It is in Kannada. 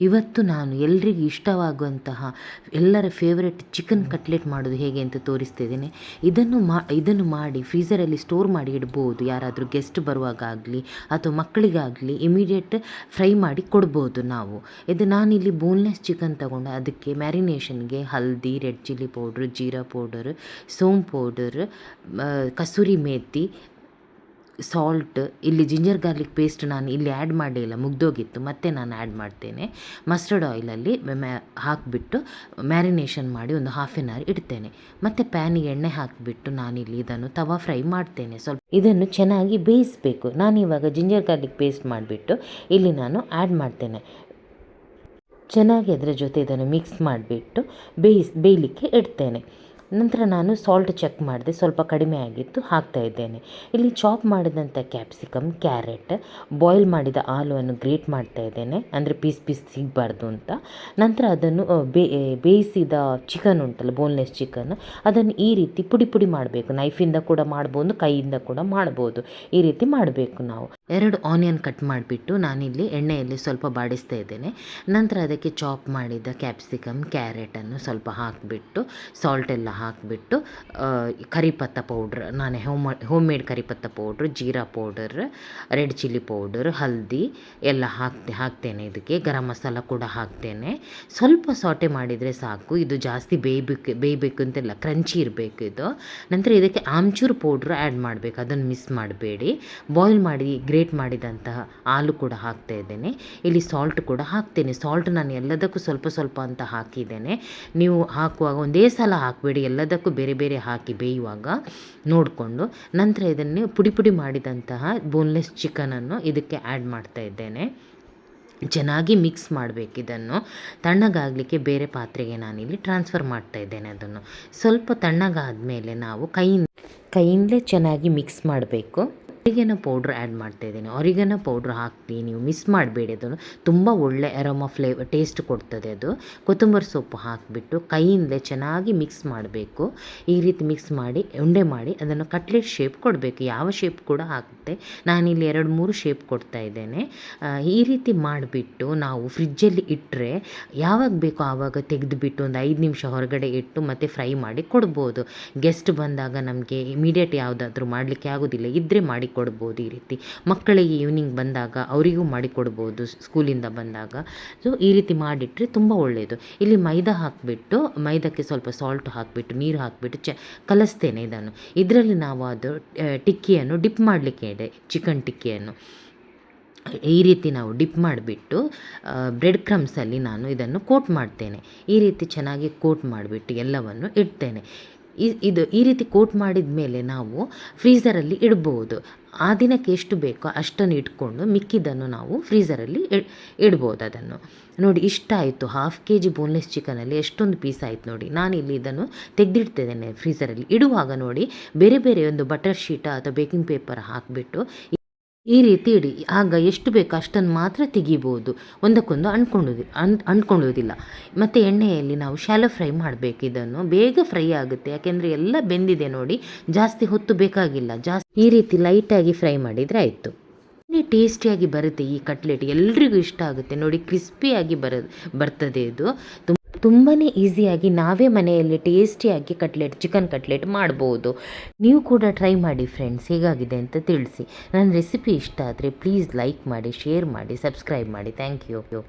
ಇವತ್ತು ನಾನು ಎಲ್ರಿಗೂ ಇಷ್ಟವಾಗುವಂತಹ ಎಲ್ಲರ ಫೇವರೆಟ್ ಚಿಕನ್ ಕಟ್ಲೆಟ್ ಮಾಡೋದು ಹೇಗೆ ಅಂತ ತೋರಿಸ್ತಿದ್ದೇನೆ. ಇದನ್ನು ಮಾಡಿ ಫ್ರೀಝರಲ್ಲಿ ಸ್ಟೋರ್ ಮಾಡಿ ಇಡ್ಬೋದು. ಯಾರಾದರೂ ಗೆಸ್ಟ್ ಬರುವಾಗ ಆಗಲಿ ಅಥವಾ ಮಕ್ಕಳಿಗಾಗಲಿ ಇಮಿಡಿಯೇಟ್ ಫ್ರೈ ಮಾಡಿ ಕೊಡ್ಬೋದು ನಾವು. ಇದು ನಾನಿಲ್ಲಿ ಬೋನ್ಲೆಸ್ ಚಿಕನ್ ತಗೊಂಡು ಅದಕ್ಕೆ ಮ್ಯಾರಿನೇಷನ್ಗೆ ಹಲ್ದಿ, ರೆಡ್ ಚಿಲ್ಲಿ ಪೌಡ್ರ್, ಜೀರಾ ಪೌಡರ್, ಸೋಂಪು ಪೌಡರ್, ಕಸೂರಿ ಮೇಥಿ, ಸಾಲ್ಟ್, ಇಲ್ಲಿ ಜಿಂಜರ್ ಗಾರ್ಲಿಕ್ ಪೇಸ್ಟ್ ನಾನು ಇಲ್ಲಿ ಆ್ಯಡ್ ಮಾಡಲಿಲ್ಲ, ಮುಗ್ದೋಗಿತ್ತು, ಮತ್ತೆ ನಾನು ಆ್ಯಡ್ ಮಾಡ್ತೇನೆ. ಮಸ್ಟರ್ಡ್ ಆಯಿಲಲ್ಲಿ ಹಾಕಿಬಿಟ್ಟು ಮ್ಯಾರಿನೇಷನ್ ಮಾಡಿ ಒಂದು ಹಾಫ್ ಆನ್ ಅವರ್ ಇಡ್ತೇನೆ. ಮತ್ತು ಪ್ಯಾನಿಗೆ ಎಣ್ಣೆ ಹಾಕಿಬಿಟ್ಟು ನಾನಿಲ್ಲಿ ಇದನ್ನು ತವಾ ಫ್ರೈ ಮಾಡ್ತೇನೆ. ಸ್ವಲ್ಪ ಇದನ್ನು ಚೆನ್ನಾಗಿ ಬೇಯಿಸಬೇಕು. ನಾನಿವಾಗ ಜಿಂಜರ್ ಗಾರ್ಲಿಕ್ ಪೇಸ್ಟ್ ಮಾಡಿಬಿಟ್ಟು ಇಲ್ಲಿ ನಾನು ಆ್ಯಡ್ ಮಾಡ್ತೇನೆ. ಚೆನ್ನಾಗಿ ಅದರ ಜೊತೆ ಇದನ್ನು ಮಿಕ್ಸ್ ಮಾಡಿಬಿಟ್ಟು ಬೇಯಲಿಕ್ಕೆ ಇಡ್ತೇನೆ. ನಂತರ ನಾನು ಸಾಲ್ಟ್ ಚೆಕ್ ಮಾಡಿದೆ, ಸ್ವಲ್ಪ ಕಡಿಮೆ ಆಗಿತ್ತು, ಹಾಕ್ತಾಯಿದ್ದೇನೆ. ಇಲ್ಲಿ ಚಾಪ್ ಮಾಡಿದಂಥ ಕ್ಯಾಪ್ಸಿಕಮ್, ಕ್ಯಾರೆಟ್, ಬಾಯ್ಲ್ ಮಾಡಿದ ಆಲುವನ್ನು ಗ್ರೇಟ್ ಮಾಡ್ತಾಯಿದ್ದೇನೆ, ಅಂದರೆ ಪೀಸ್ ಸಿಗಬಾರ್ದು ಅಂತ. ನಂತರ ಅದನ್ನು ಬೇಯಿಸಿದ ಚಿಕನ್ ಉಂಟಲ್ಲ, ಬೋನ್ಲೆಸ್ ಚಿಕನ್, ಅದನ್ನು ಈ ರೀತಿ ಪುಡಿ ಮಾಡಬೇಕು. ನೈಫಿಂದ ಕೂಡ ಮಾಡ್ಬೋದು, ಕೈಯಿಂದ ಕೂಡ ಮಾಡ್ಬೋದು. ಈ ರೀತಿ ಮಾಡಬೇಕು ನಾವು. 2 ಆನಿಯನ್ ಕಟ್ ಮಾಡಿಬಿಟ್ಟು ನಾನಿಲ್ಲಿ ಎಣ್ಣೆಯಲ್ಲಿ ಸ್ವಲ್ಪ ಬಾಡಿಸ್ತಾ ಇದ್ದೇನೆ. ನಂತರ ಅದಕ್ಕೆ ಚಾಪ್ ಮಾಡಿದ ಕ್ಯಾಪ್ಸಿಕಮ್, ಕ್ಯಾರೆಟನ್ನು ಸ್ವಲ್ಪ ಹಾಕಿಬಿಟ್ಟು ಸಾಲ್ಟ್ ಎಲ್ಲ ಹಾಕಿಬಿಟ್ಟು ಕರಿಪತ್ತ ಪೌಡ್ರ್, ನಾನು ಹೋಮ್ ಮೇಡ್ ಕರಿಪತ್ತ ಪೌಡ್ರ್, ಜೀರಾ ಪೌಡರ್, ರೆಡ್ ಚಿಲ್ಲಿ ಪೌಡರ್, ಹಲ್ದಿ ಎಲ್ಲ ಹಾಕ್ತೇನೆ. ಇದಕ್ಕೆ ಗರಂ ಮಸಾಲ ಕೂಡ ಹಾಕ್ತೇನೆ. ಸ್ವಲ್ಪ ಸಾಟೆ ಮಾಡಿದರೆ ಸಾಕು. ಇದು ಜಾಸ್ತಿ ಬೇಯಬೇಕು ಅಂತೆಲ್ಲ, ಕ್ರಂಚಿ ಇರಬೇಕು ಇದು. ನಂತರ ಇದಕ್ಕೆ ಆಮ್ಚೂರ್ ಪೌಡ್ರ್ ಆ್ಯಡ್ ಮಾಡಬೇಕು, ಅದನ್ನು ಮಿಸ್ ಮಾಡಬೇಡಿ. ಬಾಯ್ಲ್ ಮಾಡಿ ಗ್ರೇಟ್ ಮಾಡಿದಂತಹ ಹಾಲು ಕೂಡ ಹಾಕ್ತಾ ಇದ್ದೇನೆ. ಇಲ್ಲಿ ಸಾಲ್ಟ್ ಕೂಡ ಹಾಕ್ತೇನೆ. ಸಾಲ್ಟ್ ನಾನು ಎಲ್ಲದಕ್ಕೂ ಸ್ವಲ್ಪ ಅಂತ ಹಾಕಿದ್ದೇನೆ. ನೀವು ಹಾಕುವಾಗ ಒಂದೇ ಸಲ ಹಾಕಬೇಡಿ, ಎಲ್ಲದಕ್ಕೂ ಬೇರೆ ಬೇರೆ ಹಾಕಿ ಬೇಯುವಾಗ ನೋಡಿಕೊಂಡು. ನಂತರ ಇದನ್ನು ಪುಡಿ ಮಾಡಿದಂತಹ ಬೋನ್ಲೆಸ್ ಚಿಕನನ್ನು ಇದಕ್ಕೆ ಆ್ಯಡ್ ಮಾಡ್ತಾ ಇದ್ದೇನೆ. ಚೆನ್ನಾಗಿ ಮಿಕ್ಸ್ ಮಾಡಬೇಕು. ಇದನ್ನು ತಣ್ಣಗಾಗಲಿಕ್ಕೆ ಬೇರೆ ಪಾತ್ರೆಗೆ ನಾನಿಲ್ಲಿ ಟ್ರಾನ್ಸ್ಫರ್ ಮಾಡ್ತಾ ಇದ್ದೇನೆ. ಅದನ್ನು ಸ್ವಲ್ಪ ತಣ್ಣಗಾದ ಮೇಲೆ ನಾವು ಕೈಯಿಂದಲೇ ಚೆನ್ನಾಗಿ ಮಿಕ್ಸ್ ಮಾಡಬೇಕು. ಆರಿಗನೋ ಪೌಡ್ರ್ ಆ್ಯಡ್ ಮಾಡ್ತಾಯಿದ್ದೇನೆ. ಆರಿಗನೋ ಪೌಡ್ರ್ ಹಾಕಿ ನೀವು ಮಿಸ್ ಮಾಡಬೇಡಿ, ಅದನ್ನು ತುಂಬ ಒಳ್ಳೆ ಅರೋಮಾ ಟೇಸ್ಟ್ ಕೊಡ್ತದೆ ಅದು. ಕೊತ್ತಂಬರಿ ಸೊಪ್ಪು ಹಾಕಿಬಿಟ್ಟು ಕೈಯಿಂದಲೇ ಚೆನ್ನಾಗಿ ಮಿಕ್ಸ್ ಮಾಡಬೇಕು. ಈ ರೀತಿ ಮಿಕ್ಸ್ ಮಾಡಿ ಉಂಡೆ ಮಾಡಿ ಅದನ್ನು ಕಟ್ಲೆಟ್ ಶೇಪ್ ಕೊಡಬೇಕು. ಯಾವ ಶೇಪ್ ಕೂಡ ಆಗುತ್ತೆ. ನಾನಿಲ್ಲಿ 2-3 ಶೇಪ್ ಕೊಡ್ತಾ ಇದ್ದೇನೆ. ಈ ರೀತಿ ಮಾಡಿಬಿಟ್ಟು ನಾವು ಫ್ರಿಜ್ಜಲ್ಲಿ ಇಟ್ಟರೆ ಯಾವಾಗ ಬೇಕೋ ಆವಾಗ ತೆಗೆದುಬಿಟ್ಟು ಒಂದು 5 ನಿಮಿಷ ಹೊರಗಡೆ ಇಟ್ಟು ಮತ್ತೆ ಫ್ರೈ ಮಾಡಿ ಕೊಡ್ಬೋದು. ಗೆಸ್ಟ್ ಬಂದಾಗ ನಮಗೆ ಇಮಿಡಿಯೇಟ್ ಯಾವುದಾದ್ರೂ ಮಾಡಲಿಕ್ಕೆ ಆಗೋದಿಲ್ಲ ಇದ್ದರೆ ಮಾಡಿ ಕೊಡ್ಬೋದು. ಈ ರೀತಿ ಮಕ್ಕಳಿಗೆ ಈವ್ನಿಂಗ್ ಬಂದಾಗ ಅವರಿಗೂ ಮಾಡಿಕೊಡ್ಬೋದು, ಸ್ಕೂಲಿಂದ ಬಂದಾಗ. ಸೊ ಈ ರೀತಿ ಮಾಡಿಟ್ರೆ ತುಂಬ ಒಳ್ಳೆಯದು. ಇಲ್ಲಿ ಮೈದಾ ಹಾಕಿಬಿಟ್ಟು, ಮೈದಾಕ್ಕೆ ಸ್ವಲ್ಪ ಸಾಲ್ಟ್ ಹಾಕಿಬಿಟ್ಟು, ನೀರು ಹಾಕಿಬಿಟ್ಟು ಕಲಿಸ್ತೇನೆ ಇದನ್ನು. ಇದರಲ್ಲಿ ನಾವು ಅದು ಟಿಕ್ಕಿಯನ್ನು ಡಿಪ್ ಮಾಡಲಿಕ್ಕೆ ಇದೆ, ಚಿಕನ್ ಟಿಕ್ಕಿಯನ್ನು ಈ ರೀತಿ ನಾವು ಡಿಪ್ ಮಾಡಿಬಿಟ್ಟು ಬ್ರೆಡ್ ಕ್ರಮ್ಸಲ್ಲಿ ನಾನು ಇದನ್ನು ಕೋಟ್ ಮಾಡ್ತೇನೆ. ಈ ರೀತಿ ಚೆನ್ನಾಗಿ ಕೋಟ್ ಮಾಡಿಬಿಟ್ಟು ಎಲ್ಲವನ್ನು ಇಡ್ತೇನೆ. ಈ ರೀತಿ ಕೋಟ್ ಮಾಡಿದ ಮೇಲೆ ನಾವು ಫ್ರೀಝರಲ್ಲಿ ಇಡ್ಬೋದು. ಆ ದಿನಕ್ಕೆ ಎಷ್ಟು ಬೇಕೋ ಅಷ್ಟನ್ನು ಇಟ್ಕೊಂಡು ಮಿಕ್ಕಿದ್ದನ್ನು ನಾವು ಫ್ರೀಝರಲ್ಲಿ ಇಡ್ಬೋದು. ಅದನ್ನು ನೋಡಿ, ಇಷ್ಟ ಆಯಿತು. 1/2 kg ಬೋನ್ಲೆಸ್ ಚಿಕನಲ್ಲಿ ಎಷ್ಟೊಂದು ಪೀಸ್ ಆಯಿತು ನೋಡಿ. ನಾನಿಲ್ಲಿ ಇದನ್ನು ತೆಗೆದಿಡ್ತಿದ್ದೇನೆ ಫ್ರೀಝರಲ್ಲಿ. ಇಡುವಾಗ ನೋಡಿ, ಬೇರೆ ಒಂದು ಬಟರ್ ಶೀಟ ಅಥವಾ ಬೇಕಿಂಗ್ ಪೇಪರ್ ಹಾಕಿಬಿಟ್ಟು ಈ ರೀತಿ ಇಡಿ. ಆಗ ಎಷ್ಟು ಬೇಕು ಅಷ್ಟನ್ನು ಮಾತ್ರ ತೆಗಿಬೋದು, ಒಂದಕ್ಕೊಂದು ಅಂಟ್ಕೊಳ್ಳೋದಿಲ್ಲ. ಮತ್ತು ಎಣ್ಣೆಯಲ್ಲಿ ನಾವು ಶಾಲೋ ಫ್ರೈ ಮಾಡಬೇಕು. ಇದನ್ನು ಬೇಗ ಫ್ರೈ ಆಗುತ್ತೆ, ಯಾಕೆಂದರೆ ಎಲ್ಲ ಬೆಂದಿದೆ ನೋಡಿ, ಜಾಸ್ತಿ ಹೊತ್ತು ಬೇಕಾಗಿಲ್ಲ. ಈ ರೀತಿ ಲೈಟಾಗಿ ಫ್ರೈ ಮಾಡಿದರೆ ಆಯಿತು. ಟೇಸ್ಟಿಯಾಗಿ ಬರುತ್ತೆ ಈ ಕಟ್ಲೆಟ್, ಎಲ್ರಿಗೂ ಇಷ್ಟ ಆಗುತ್ತೆ ನೋಡಿ. ಕ್ರಿಸ್ಪಿಯಾಗಿ ಬರ್ತದೆ ಇದು. ತುಂಬಾ ಈಸಿಯಾಗಿ ನಾವೇ ಮನೆಯಲ್ಲಿ ಟೇಸ್ಟಿಯಾಗಿ ಚಿಕನ್ ಕಟ್ಲೆಟ್ ಮಾಡ್ಬೋದು. ನೀವು ಕೂಡ ಟ್ರೈ ಮಾಡಿ ಫ್ರೆಂಡ್ಸ್, ಹೇಗಾಗಿದೆ ಅಂತ ತಿಳಿಸಿ. ನನ್ನ ರೆಸಿಪಿ ಇಷ್ಟ ಆದರೆ ಪ್ಲೀಸ್ ಲೈಕ್ ಮಾಡಿ, ಶೇರ್ ಮಾಡಿ, ಸಬ್ಸ್ಕ್ರೈಬ್ ಮಾಡಿ. Thank you.